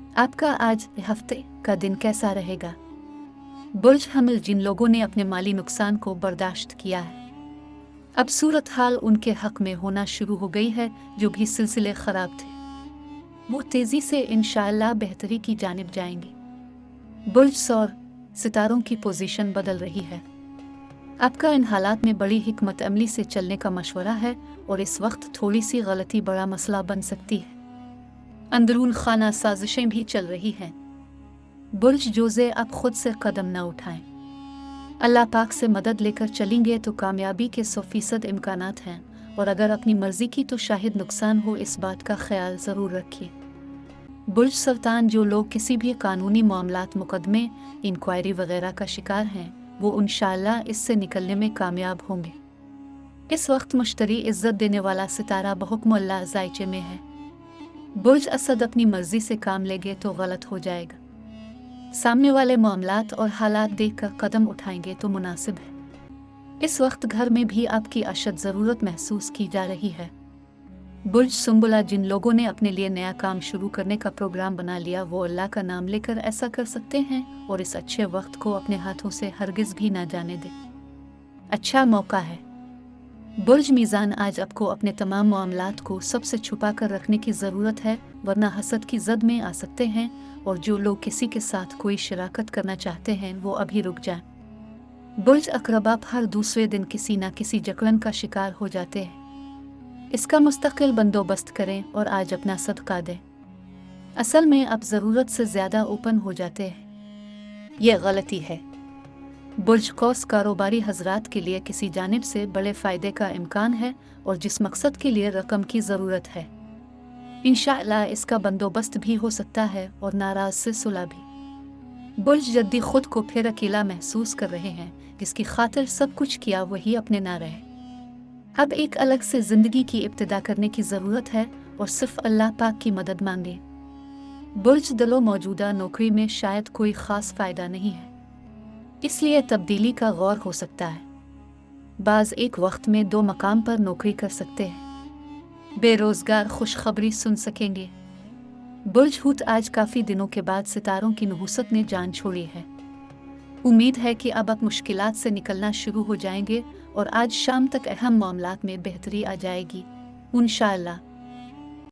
आपका आज हफ्ते का दिन कैसा रहेगा? बुर्ज हमिल, जिन लोगों ने अपने माली नुकसान को बर्दाश्त किया है, अब सूरत हाल उनके हक में होना शुरू हो गई है। जो भी सिलसिले खराब थे वो तेजी से इंशाअल्लाह बेहतरी की जानिब जाएंगे। बुर्ज सौर, सितारों की पोजीशन बदल रही है। आपका इन हालात में बड़ी हिकमत अमली से चलने का मशवरा है और इस वक्त थोड़ी सी गलती बड़ा मसला बन सकती है। अंदरून खाना साजिशें भी चल रही हैं। बुर्ज जोजे, आप खुद से कदम न उठाएं। अल्लाह पाक से मदद लेकर चलेंगे तो कामयाबी के 100% इम्कानात हैं, और अगर अपनी मर्जी की तो शायद नुकसान हो, इस बात का ख्याल ज़रूर रखिए। बुर्ज सरतान, जो लोग किसी भी कानूनी मामलात, मुकदमे, इंक्वायरी वगैरह का शिकार हैं, वो इंशाअल्लाह इससे निकलने में कामयाब होंगे। इस वक्त मुश्तरी इज्जत देने वाला सितारा बहुक्म अल्लाह जायचे में है। बुर्ज असद, अपनी मर्जी से काम लेंगे तो गलत हो जाएगा। सामने वाले मामलात और हालात देखकर कदम उठाएंगे तो मुनासिब है। इस वक्त घर में भी आपकी अशद ज़रूरत महसूस की जा रही है। बुर्ज सुंबुला, जिन लोगों ने अपने लिए नया काम शुरू करने का प्रोग्राम बना लिया, वो अल्लाह का नाम लेकर ऐसा कर सकते हैं और इस अच्छे वक्त को अपने हाथों से हरगिज़ भी ना जाने दें। अच्छा मौका है। बुर्ज मीज़ान, आज आपको अपने तमाम मामलात को सबसे छुपा कर रखने की ज़रूरत है, वरना हसद की जद में आ सकते हैं, और जो लोग किसी के साथ कोई शराकत करना चाहते हैं वो अभी रुक जाएं। बुर्ज अकरबा, हर दूसरे दिन किसी न किसी जकड़न का शिकार हो जाते हैं। इसका मुस्तकिल बंदोबस्त करें और आज अपना सदका दें। असल में आप ज़रूरत से ज़्यादा ओपन हो जाते हैं, यह गलती है। बुर्ज कौस, कारोबारी हजरात के लिए किसी जानिब से बड़े फ़ायदे का इम्कान है, और जिस मकसद के लिए रकम की ज़रूरत है इंशाअल्लाह इसका बंदोबस्त भी हो सकता है, और नाराज़ से सुलह भी। बुर्ज जद्दी, खुद को फिर अकेला महसूस कर रहे हैं, जिसकी खातिर सब कुछ किया वही अपने ना रहे। अब एक अलग से ज़िंदगी की इब्तिदा करने की ज़रूरत है और सिर्फ अल्लाह पाक की मदद मांगे। बुर्ज दलो, मौजूदा नौकरी में शायद कोई ख़ास फ़ायदा नहीं है, इसलिए तब्दीली का गौर हो सकता है। बाज़ एक वक्त में 2 मकाम पर नौकरी कर सकते हैं। बेरोज़गार खुशखबरी सुन सकेंगे। बुर्ज हूत, आज काफ़ी दिनों के बाद सितारों की नहुसत ने जान छोड़ी है। उम्मीद है कि अब आप मुश्किलात से निकलना शुरू हो जाएंगे और आज शाम तक अहम मामलात में बेहतरी आ जाएगी इंशाअल्लाह।